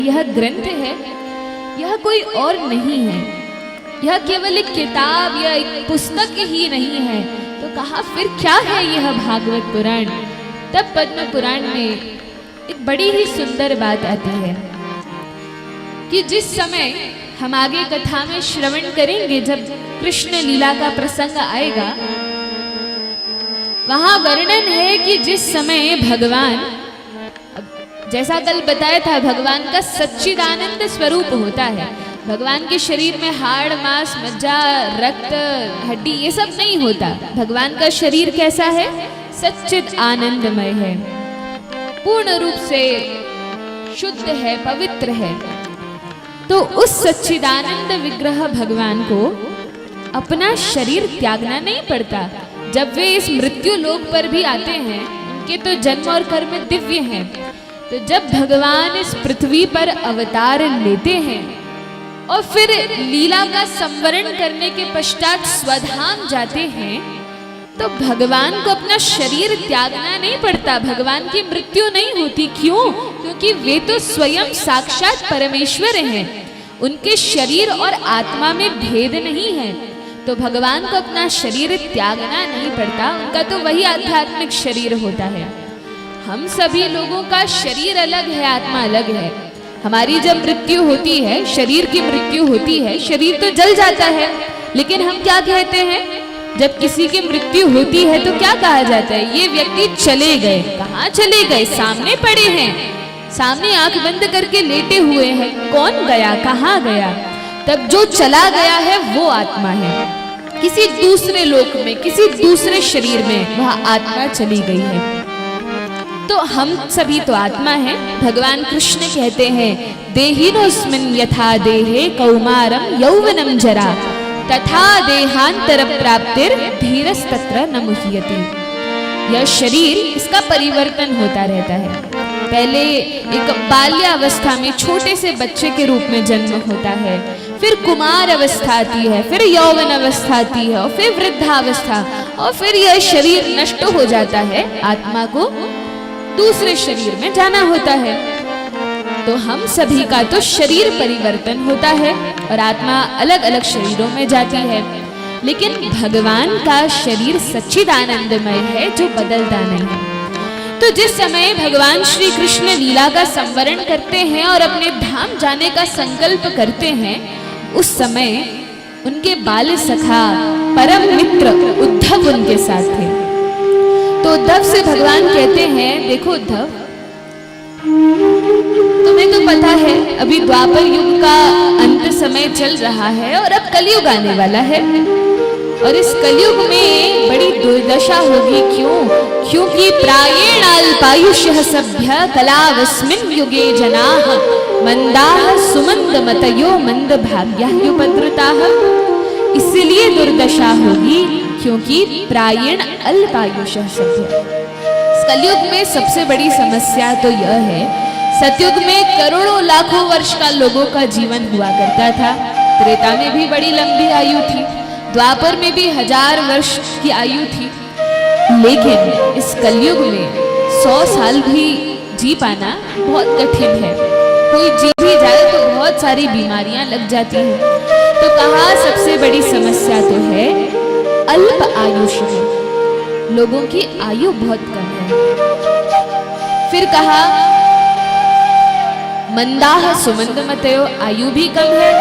यह ग्रंथ है, यह कोई और नहीं है, यह केवल एक किताब या एक पुस्तक ही नहीं है। तो कहा फिर क्या है यह भागवत पुराण? तब पद्म पुराण में एक बड़ी ही सुंदर बात आती है कि जिस समय हम आगे कथा में श्रवण करेंगे, जब कृष्ण लीला का प्रसंग आएगा, वहां वर्णन है कि जिस समय भगवान, जैसा कल बताया था, भगवान का सच्चिदानंद स्वरूप होता है। भगवान के शरीर में हाड़ मांस मज्जा रक्त हड्डी ये सब नहीं होता। भगवान का शरीर कैसा है? सच्चिद आनंदमय है, पूर्ण रूप से शुद्ध है, पवित्र है। तो उस सच्चिदानंद विग्रह भगवान को अपना शरीर त्यागना नहीं पड़ता। जब वे इस मृत्यु लोक पर भी आते हैं, उनके तो जन्म और कर्म दिव्य हैं। तो जब भगवान इस पृथ्वी पर अवतार लेते हैं और फिर लीला का संवरण करने के पश्चात स्वधाम जाते हैं, तो भगवान को अपना शरीर त्यागना नहीं पड़ता, भगवान की मृत्यु नहीं होती। क्यों? क्योंकि वे तो स्वयं साक्षात परमेश्वर हैं, उनके शरीर और आत्मा में भेद नहीं है। तो भगवान को अपना शरीर त्यागना नहीं पड़ता, उनका तो वही आध्यात्मिक शरीर होता है। हम सभी लोगों का शरीर अलग है, आत्मा अलग है। हमारी जब मृत्यु होती है, शरीर की मृत्यु होती है, शरीर तो जल जाता है, लेकिन हम क्या कहते हैं? जब किसी की मृत्यु होती है तो क्या कहा जाता है? ये व्यक्ति चले गए। कहाँ चले गए? सामने पड़े हैं, सामने आंख बंद करके लेटे हुए हैं। कौन गया? कहाँ गया? तब जो चला गया है वो आत्मा है। किसी दूसरे लोक में, किसी दूसरे शरीर में वह आत्मा चली गई है। तो हम सभी तो आत्मा हैं। भगवान कृष्ण कहते हैं, देहिनोस्मिन् यथा देहे कौमारम यौवनम जरा तथा देहांतर प्राप्तिर धीरस्तत्र न मुह्यति। यह शरीर, इसका परिवर्तन होता रहता है। पहले एक बाल्यावस्था में छोटे से बच्चे के रूप में जन्म होता है, फिर कुमार अवस्था आती है, फिर यौवन अवस्था आती है, और फिर वृद्धावस्था, और फिर यह शरीर नष्ट हो जाता है। आत्मा को दूसरे शरीर में जाना होता है। तो हम सभी का तो शरीर परिवर्तन होता है और आत्मा अलग अलग शरीरों में जाती है, लेकिन भगवान का शरीर सच्चिदानंदमय है जो बदलता नहीं है। तो जिस समय भगवान श्री कृष्ण लीला का संवरण करते हैं और अपने धाम जाने का संकल्प करते हैं, उस समय उनके बाल सखा परम मित्र उद्धव उनके साथ थे। तो उद्धव से भगवान कहते हैं, देखो उद्धव, तुम्हें तो पता है अभी द्वापर युग का अंत समय चल रहा है और अब कलयुग आने वाला है, और इस कलयुग में बड़ी दुर्दशा होगी। क्यों? क्योंकि प्रायेण अल्पायुष्यः सभ्य कलावस्मिन् युगे जनाः मंदाः सुमंद मतयो मंद भाग्याः युपद्रुताः। इसलिए दुर्दशा होगी क्योंकि प्रायेण अल्पायुष्यः सभ्य। कलयुग में सबसे बड़ी समस्या तो यह है, सतयुग में करोड़ों लाखों वर्ष का लोगों का जीवन हुआ करता था, त्रेता में भी बड़ी लंबी आयु थी, द्वापर में भी 1000 वर्ष की आयु थी, लेकिन इस कलयुग में 100 साल भी जी पाना बहुत कठिन है। कोई जी भी जाए तो बहुत सारी बीमारियां लग जाती हैं। तो कहा सबसे बड़ी समस्या तो है अल्प आयुष्य है, लोगों की आयु बहुत कम है। फिर कहा मंदाह सुमंद मतयो, आयु भी कम है,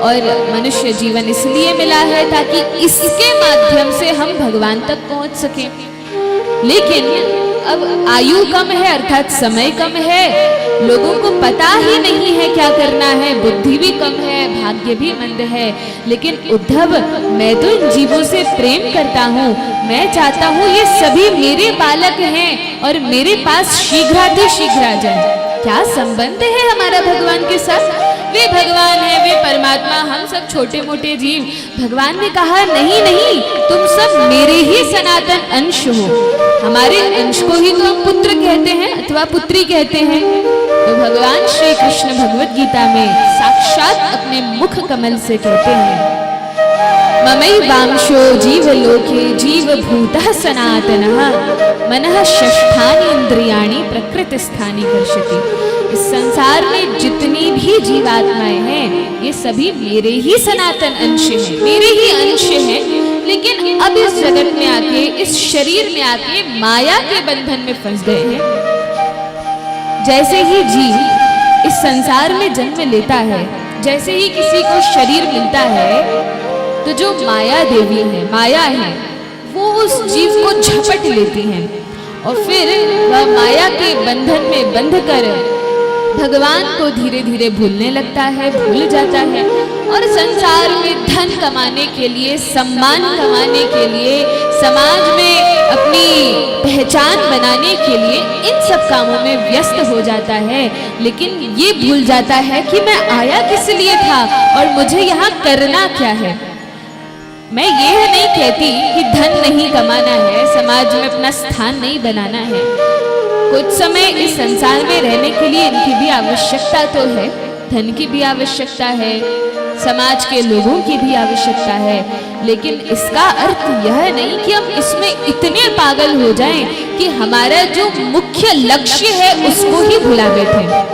और मनुष्य जीवन इसलिए मिला है ताकि इसके माध्यम से हम भगवान तक पहुंच सकें। लेकिन अब आयु कम है अर्थात समय कम है, लोगों को पता ही नहीं है क्या करना है, बुद्धि भी कम है, भाग्य भी मंद है। लेकिन उद्धव, मैं तो इन जीवों से प्रेम करता हूँ, मैं चाहता हूँ ये सभी मेरे बालक हैं और मेरे पास शीघ्रातिशीघ्र आ जाए। क्या संबंध है हमारा भगवान के साथ? वे भगवान है, वे परमात्मा, हम सब छोटे मोटे जीव। भगवान ने कहा नहीं नहीं, तुम सब मेरे ही सनातन अंश हो, हमारे अंश को ही तो हम पुत्र कहते हैं अथवा पुत्री कहते हैं। तो भगवान श्री कृष्ण भगवत गीता में साक्षात अपने मुख कमल से कहते हैं, ममैवांशो जीवलोके जीवभूतः सनातनः मनः षष्ठानि इंद्रियाणि प्रकृतिस्थानि कर्षति। इस संसार में जितनी भी जीवात्माएं हैं ये सभी मेरे ही सनातन अंश हैं, मेरे ही अंश हैं, लेकिन अब इस जगत में आके, इस शरीर में आके माया के बंधन में फंस गए हैं। जैसे ही जीव इस संसार में जन्म लेता है, जैसे ही किसी को शरीर मिलता है, तो जो माया देवी है, माया है, वो उस जीव को झपट लेती हैं और फिर वह माया के बंधन में बंध कर भगवान को धीरे धीरे भूलने लगता है, भूल जाता है और संसार में धन कमाने के लिए, सम्मान कमाने के लिए, समाज में अपनी पहचान बनाने के लिए इन सब कामों में व्यस्त हो जाता है। लेकिन ये भूल जाता है कि मैं आया किस लिए था और मुझे यहाँ करना क्या है। मैं ये नहीं कहती कि धन नहीं कमाना है, समाज में अपना स्थान नहीं बनाना है। कुछ समय इस संसार में रहने के लिए इनकी भी आवश्यकता तो है, धन की भी आवश्यकता है, समाज के लोगों की भी आवश्यकता है, लेकिन इसका अर्थ यह नहीं कि हम इसमें इतने पागल हो जाएं कि हमारा जो मुख्य लक्ष्य है उसको ही भुला बैठे।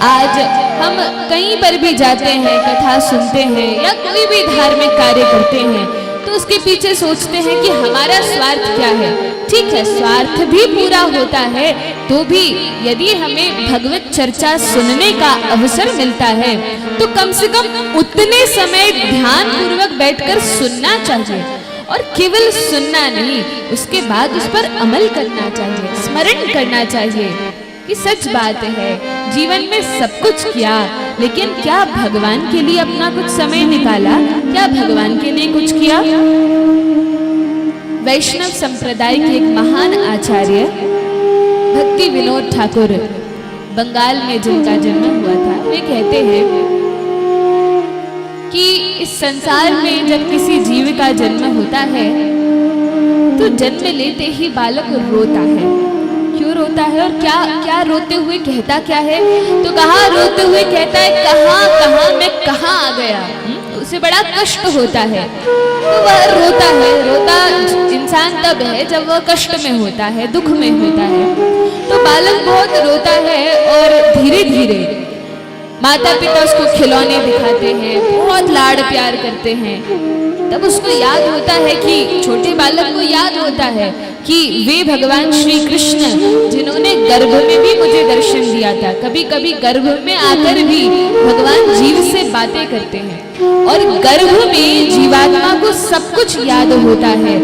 आज हम कहीं पर भी जाते हैं, कथा सुनते हैं या कोई भी धार्मिक कार्य करते हैं तो उसके पीछे सोचते हैं कि हमारा स्वार्थ क्या है। ठीक है, स्वार्थ भी पूरा होता है, तो भी यदि हमें भगवत चर्चा सुनने का अवसर मिलता है तो कम से कम उतने समय ध्यान पूर्वक बैठकर सुनना चाहिए और केवल सुनना नहीं, उसके बाद उस पर अमल करना चाहिए, स्मरण करना चाहिए कि सच बात है, जीवन में सब कुछ किया, लेकिन क्या भगवान के लिए अपना कुछ समय निकाला? क्या भगवान के लिए कुछ किया? वैष्णव संप्रदाय के एक महान आचार्य भक्ति विनोद ठाकुर, बंगाल में जिनका जन्म हुआ था, वे कहते हैं कि इस संसार में जब किसी जीव का जन्म होता है तो जन्म लेते ही बालक रोता है। क्यों रोता है और क्या क्या रोते हुए कहता क्या है? तो कहा रोते हुए कहता है, कहाँ मैं कहाँ आ गया। उसे बड़ा कष्ट होता है तो वह रोता है। रोता इंसान तब है जब वह कष्ट में होता है, दुख में होता है। तो बालक बहुत रोता है और धीरे धीरे माता पिता उसको खिलौने दिखाते हैं, बहुत लाड़ प्यार करते हैं। तब उसको याद होता है कि छोटे बालक को याद होता है कि वे भगवान श्री कृष्ण जिन्होंने गर्भ में भी मुझे दर्शन दिया था, कभी कभी गर्भ में आकर भी भगवान जीव से बातें करते हैं और गर्भ में जीवात्मा को सब कुछ याद होता है।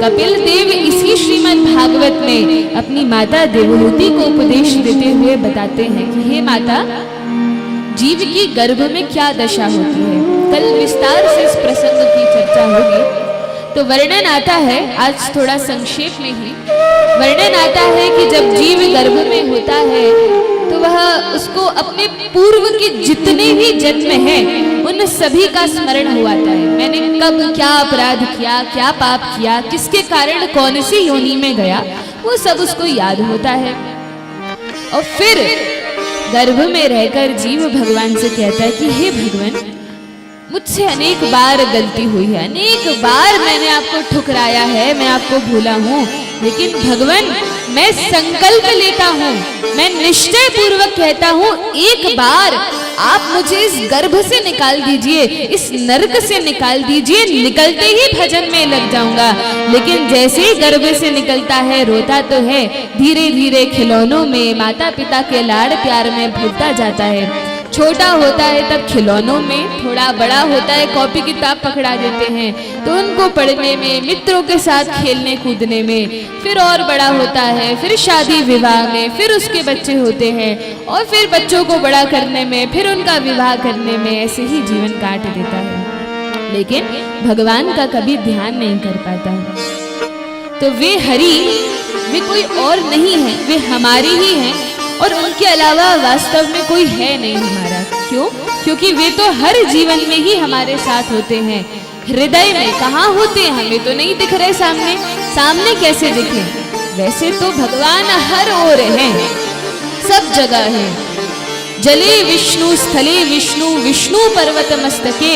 कपिल देव इसी श्रीमद् भागवत में अपनी माता देवहूति को उपदेश देते हुए बताते हैं कि हे माता, जीव की गर्भ में क्या दशा होती है। कल विस्तार से इस प्रसंग की चर्चा होगी। तो वर्णन आता है, आज थोड़ा संक्षेप में ही वर्णन आता है कि जब जीव गर्भ में होता है तो वह उसको अपने पूर्व के जितने भी जन्म हैं उन सभी का स्मरण हुआता है। मैंने कब क्या अपराध किया, क्या पाप किया, किसके कारण कौन सी योनि में गया, वो सब उसको याद होता है। और फिर गर्भ में रहकर जीव भगवान से कहता है कि हे भगवान, मुझसे अनेक बार गलती हुई है, अनेक बार मैंने आपको ठुकराया है, मैं आपको भूला हूँ, लेकिन भगवान मैं संकल्प लेता हूँ, मैं निश्चय पूर्वक कहता हूँ, एक बार आप मुझे इस गर्भ से निकाल दीजिए, इस नरक से निकाल दीजिए, निकलते ही भजन में लग जाऊंगा। लेकिन जैसे ही गर्भ से निकलता है रोता तो है, धीरे धीरे खिलौनों में, माता पिता के लाड़ प्यार में भूलता जाता है। छोटा होता है तब खिलौनों में, थोड़ा बड़ा होता है कॉपी किताब पकड़ा देते हैं तो उनको पढ़ने में, मित्रों के साथ खेलने कूदने में, फिर और बड़ा होता है, फिर शादी विवाह में, फिर उसके बच्चे होते हैं और फिर बच्चों को बड़ा करने में, फिर उनका विवाह करने में, ऐसे ही जीवन काट देता है। लेकिन भगवान का कभी ध्यान नहीं कर पाता। तो वे हरि, वे कोई और नहीं है, वे हमारे ही हैं और उनके अलावा वास्तव में कोई है नहीं हमारा। क्यों? क्योंकि वे तो हर जीवन में ही हमारे साथ होते हैं। हृदय में कहाँ होते हैं, हमें तो नहीं दिख रहे सामने, सामने कैसे दिखे? वैसे तो भगवान हर ओर हैं, सब जगह हैं, जले विष्णु स्थले विष्णु विष्णु पर्वत मस्तके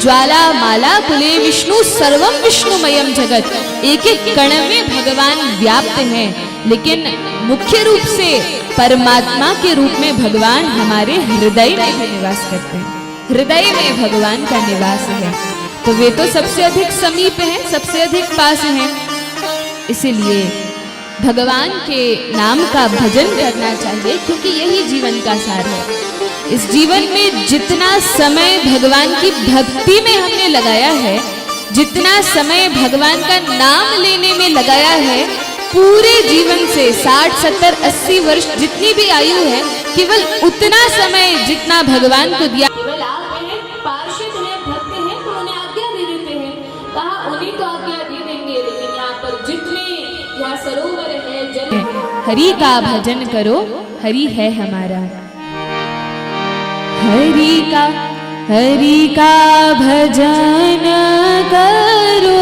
ज्वाला माला कुले विष्णु सर्वम विष्णुमयम जगत। एक एक कण में भगवान व्याप्त हैं, लेकिन मुख्य रूप से परमात्मा के रूप में भगवान हमारे हृदय में भी निवास करते हैं। हृदय में भगवान का निवास है, तो वे तो सबसे अधिक समीप हैं, सबसे अधिक पास हैं। इसीलिए भगवान के नाम का भजन करना चाहिए, क्योंकि यही जीवन का सार है। इस जीवन में जितना समय भगवान की भक्ति में हमने लगाया है, जितना समय भगवान का नाम लेने में लगाया है, पूरे जीवन से 60, 70, 80 वर्ष जितनी भी आयु है, केवल उतना समय जितना भगवान को दिया। केवल आप हैं, पार्षद हैं, भक्त हैं, तो उन्हें आज्ञा दे देते हैं। कहा उन्हीं को आज्ञा दे देंगे, लेकिन यहाँ पर जितने यहाँ सरोवर है, जल, हरि का भजन करो, हरि है हमारा। हरि का भजन करो,